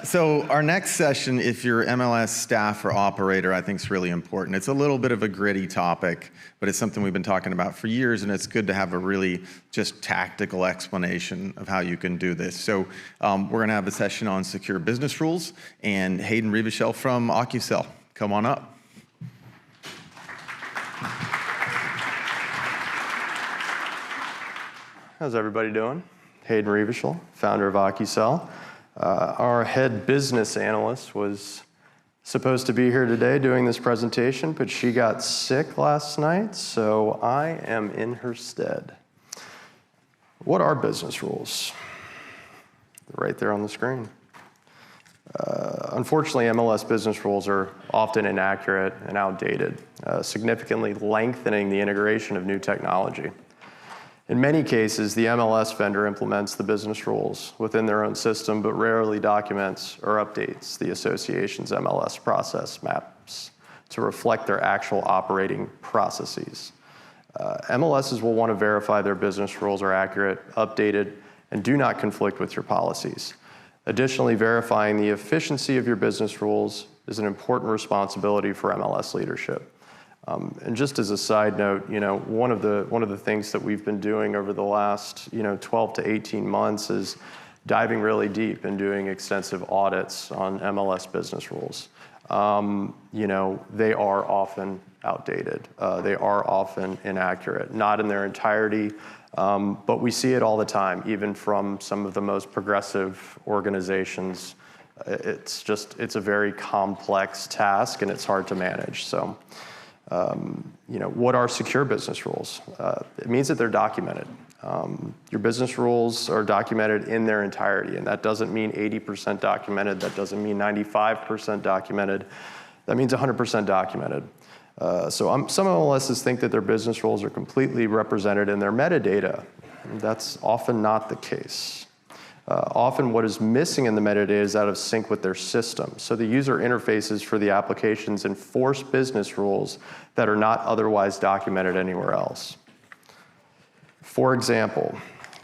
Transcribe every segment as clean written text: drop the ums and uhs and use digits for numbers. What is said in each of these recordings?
So our next session, if you're MLS staff or operator, I think is really important. It's a little bit of a gritty topic, but it's something we've been talking about for years, and it's good to have a really just tactical explanation of how you can do this. So we're going to have a session on secure business rules, and Hayden Rieveschl from Ocusell, come on up. How's everybody doing? Hayden Rieveschl, founder of Ocusell. Our head business analyst was supposed to be here today doing this presentation, but she got sick last night, so I am in her stead. What are business rules? They're right there on the screen. Unfortunately, MLS business rules are often inaccurate and outdated, significantly lengthening the integration of new technology. In many cases, the MLS vendor implements the business rules within their own system, but rarely documents or updates the association's MLS process maps to reflect their actual operating processes. MLSs will want to verify their business rules are accurate, updated, and do not conflict with your policies. Additionally, verifying the efficiency of your business rules is an important responsibility for MLS leadership. And just as a side note, one of the things that we've been doing over the last 12 to 18 months is diving really deep and doing extensive audits on MLS business rules. They are often outdated. They are often inaccurate, not in their entirety, but we see it all the time, even from some of the most progressive organizations. It's a very complex task and it's hard to manage. So. What are secure business rules? It means that they're documented. Your business rules are documented in their entirety, and that doesn't mean 80% documented, that doesn't mean 95% documented, that means 100% documented. Some MLSs think that their business rules are completely represented in their metadata. That's often not the case. Often what is missing in the metadata is out of sync with their system. So the user interfaces for the applications enforce business rules that are not otherwise documented anywhere else. For example,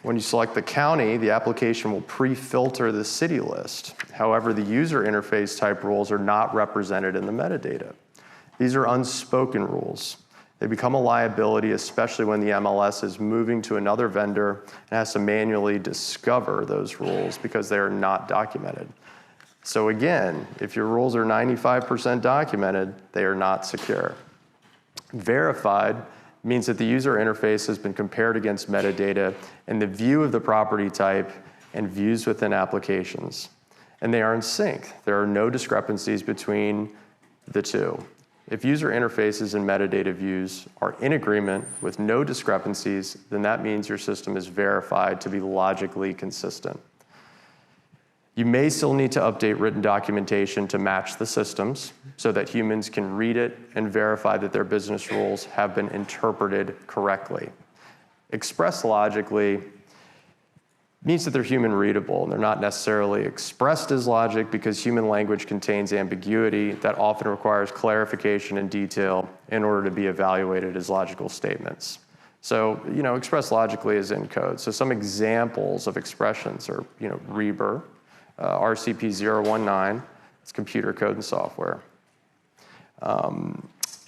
when you select the county, the application will pre-filter the city list. However, the user interface type rules are not represented in the metadata. These are unspoken rules. They become a liability, especially when the MLS is moving to another vendor and has to manually discover those rules because they are not documented. So again, if your rules are 95% documented, they are not secure. Verified means that the user interface has been compared against metadata and the view of the property type and views within applications. And they are in sync. There are no discrepancies between the two. If user interfaces and metadata views are in agreement with no discrepancies, then that means your system is verified to be logically consistent. You may still need to update written documentation to match the systems so that humans can read it and verify that their business rules have been interpreted correctly. Expressed logically means that they're human readable, and they're not necessarily expressed as logic because human language contains ambiguity that often requires clarification and detail in order to be evaluated as logical statements. So, expressed logically is in code. So some examples of expressions are, REBR, RCP 019, it's computer code and software. And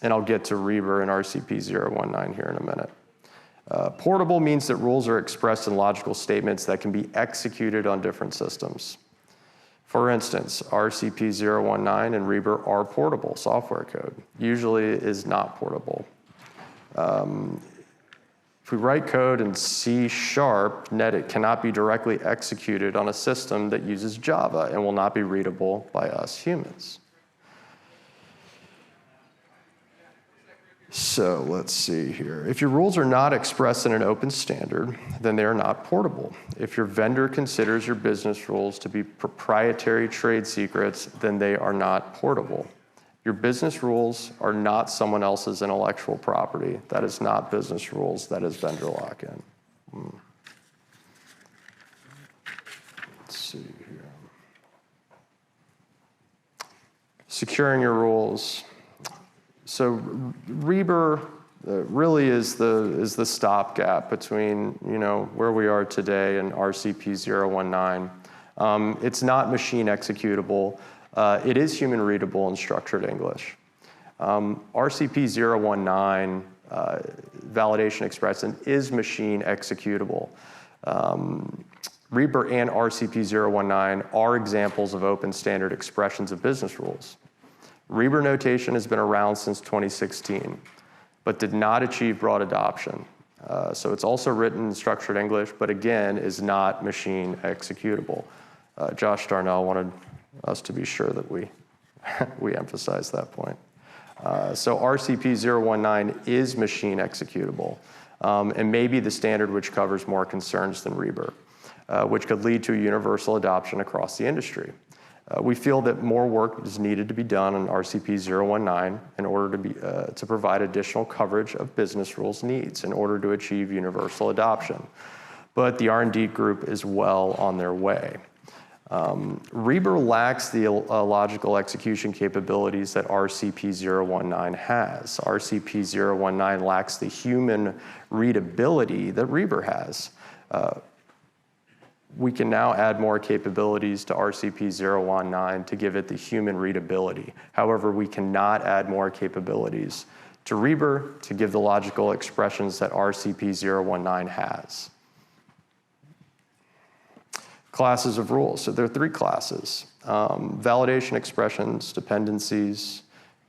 I'll get to REBR and RCP 019 here in a minute. Portable means that rules are expressed in logical statements that can be executed on different systems. For instance, RCP 019 and REBR are portable software code. Usually it is not portable. If we write code in C#, it cannot be directly executed on a system that uses Java and will not be readable by us humans. So let's see here. If your rules are not expressed in an open standard, then they are not portable. If your vendor considers your business rules to be proprietary trade secrets, then they are not portable. Your business rules are not someone else's intellectual property. That is not business rules, that is vendor lock-in. Let's see here. Securing your rules. So REBR really is the stopgap between where we are today and RCP 019. It's not machine executable. It is human readable and structured English. RCP 019 validation expression is machine executable. REBER and RCP 019 are examples of open standard expressions of business rules. REBER notation has been around since 2016, but did not achieve broad adoption. So it's also written in structured English, but again, is not machine executable. Josh Darnell wanted us to be sure that we emphasize that point. So RCP 019 is machine executable, and may be the standard which covers more concerns than REBER, which could lead to a universal adoption across the industry. We feel that more work is needed to be done on RCP 019 in order to provide additional coverage of business rules needs in order to achieve universal adoption. But the R&D group is well on their way. REBER lacks the logical execution capabilities that RCP 019 has. RCP 019 lacks the human readability that REBER has. We can now add more capabilities to RCP 019 to give it the human readability. However, we cannot add more capabilities to REBER to give the logical expressions that RCP 019 has. Classes of rules. So there are 3 classes: validation expressions, dependencies,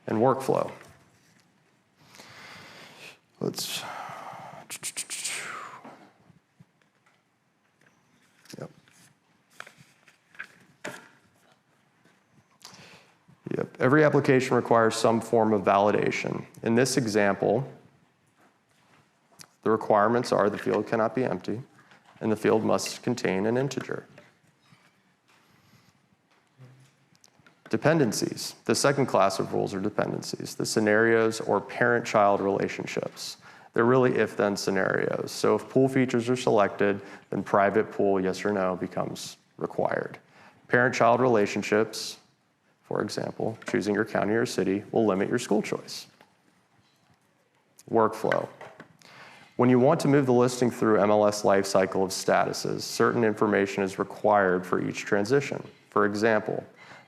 and workflow. Yep. Every application requires some form of validation. In this example, the requirements are the field cannot be empty, and the field must contain an integer. Dependencies. The second class of rules are dependencies, the scenarios or parent-child relationships. They're really if-then scenarios. So if pool features are selected, then private pool, yes or no, becomes required. Parent-child relationships, for example, choosing your county or city will limit your school choice. Workflow. When you want to move the listing through MLS lifecycle of statuses, certain information is required for each transition. For example,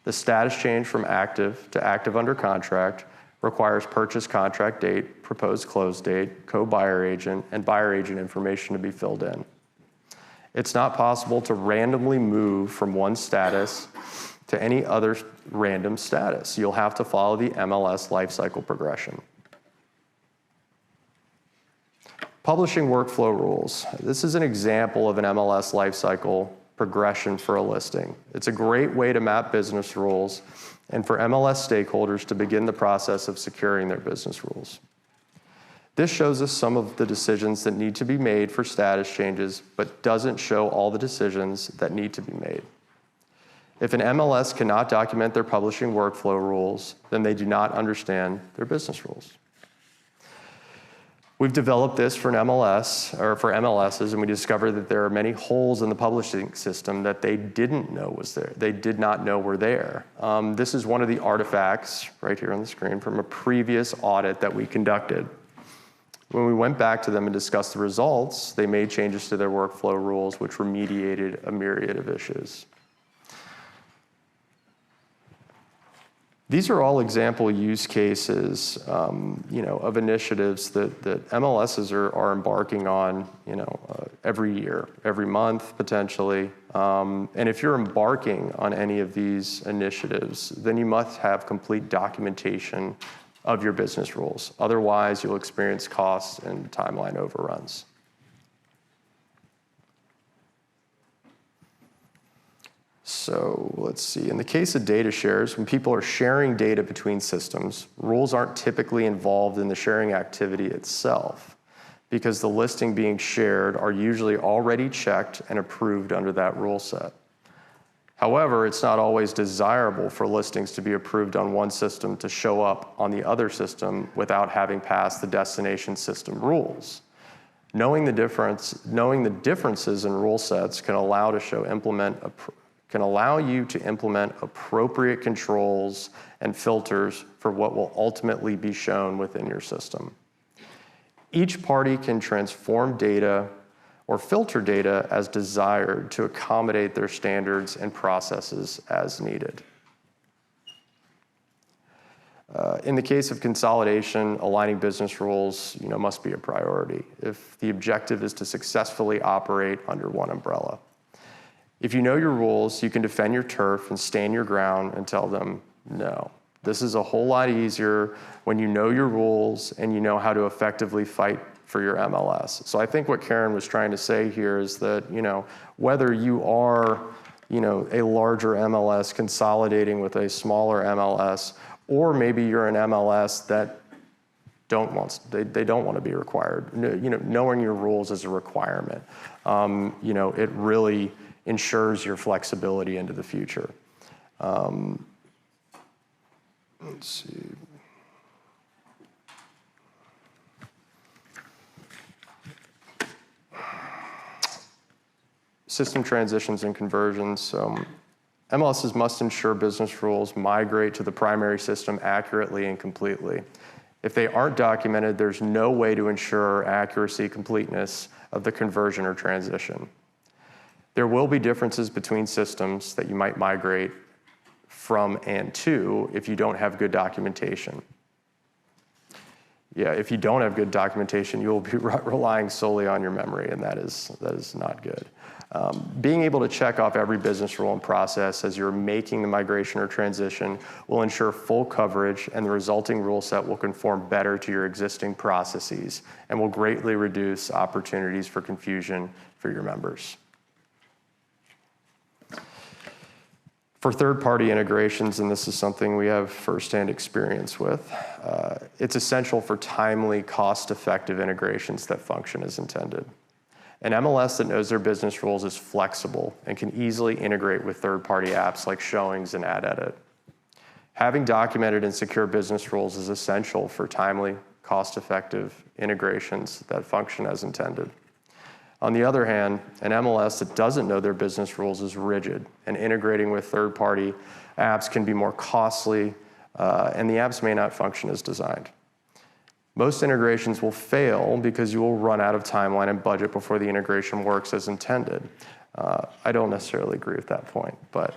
the status change from active to active under contract requires purchase contract date, proposed close date, co-buyer agent, and buyer agent information to be filled in. It's not possible to randomly move from one status to any other random status. You'll have to follow the MLS lifecycle progression. Publishing workflow rules. This is an example of an MLS lifecycle progression for a listing. It's a great way to map business rules and for MLS stakeholders to begin the process of securing their business rules. This shows us some of the decisions that need to be made for status changes, but doesn't show all the decisions that need to be made. If an MLS cannot document their publishing workflow rules, then they do not understand their business rules. We've developed this for an MLS, or for MLSs, and we discovered that there are many holes in the publishing system that they didn't know was there. They did not know were there. This is one of the artifacts right here on the screen from a previous audit that we conducted. When we went back to them and discussed the results, they made changes to their workflow rules, which remediated a myriad of issues. These are all example use cases, of initiatives that MLSs are embarking on, every year, every month potentially. And if you're embarking on any of these initiatives, then you must have complete documentation of your business rules. Otherwise, you'll experience costs and timeline overruns. So let's see, in the case of data shares, when people are sharing data between systems, rules aren't typically involved in the sharing activity itself because the listing being shared are usually already checked and approved under that rule set. However, it's not always desirable for listings to be approved on one system to show up on the other system without having passed the destination system rules. Knowing the differences in rule sets can allow you to implement appropriate controls and filters for what will ultimately be shown within your system. Each party can transform data or filter data as desired to accommodate their standards and processes as needed. In the case of consolidation, aligning business rules, must be a priority if the objective is to successfully operate under one umbrella. If you know your rules, you can defend your turf and stand your ground and tell them no. This is a whole lot easier when you know your rules and you know how to effectively fight for your MLS. So I think what Karen was trying to say here is that, whether you are, a larger MLS consolidating with a smaller MLS, or maybe you're an MLS that they don't want to be required. Knowing your rules is a requirement. It really ensures your flexibility into the future. Let's see. System transitions and conversions. MLSs must ensure business rules migrate to the primary system accurately and completely. If they aren't documented, there's no way to ensure accuracy, completeness of the conversion or transition. There will be differences between systems that you might migrate from and to if you don't have good documentation. Yeah, if you don't have good documentation, you will be relying solely on your memory, and that is not good. Being able to check off every business rule and process as you're making the migration or transition will ensure full coverage, and the resulting rule set will conform better to your existing processes and will greatly reduce opportunities for confusion for your members. For third-party integrations, and this is something we have firsthand experience with, it's essential for timely, cost-effective integrations that function as intended. An MLS that knows their business rules is flexible and can easily integrate with third-party apps like Showings and AdEdit. Having documented and secure business rules is essential for timely, cost-effective integrations that function as intended. On the other hand, an MLS that doesn't know their business rules is rigid, and integrating with third-party apps can be more costly, and the apps may not function as designed. Most integrations will fail because you will run out of timeline and budget before the integration works as intended. I don't necessarily agree with that point, but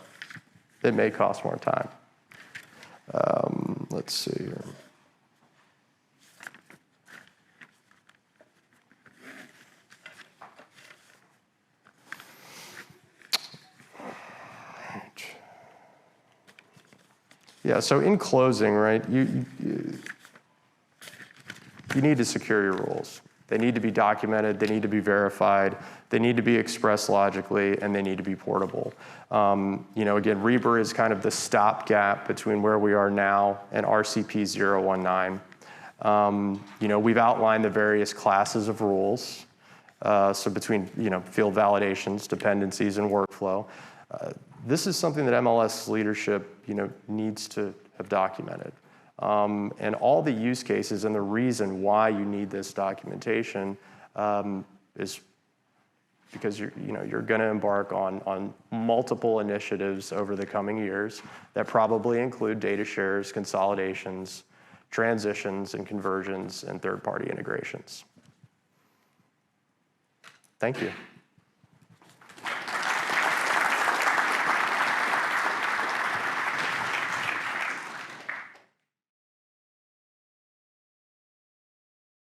it may cost more time. Let's see here. Yeah, so in closing, right, you need to secure your rules. They need to be documented, they need to be verified, they need to be expressed logically, and they need to be portable. Again, REBR is kind of the stopgap between where we are now and RCP 019. We've outlined the various classes of rules, so between field validations, dependencies, and workflow. This is something that MLS leadership needs to have documented. And all the use cases and the reason why you need this documentation is because you're going to embark on multiple initiatives over the coming years that probably include data shares, consolidations, transitions, and conversions, and third-party integrations. Thank you.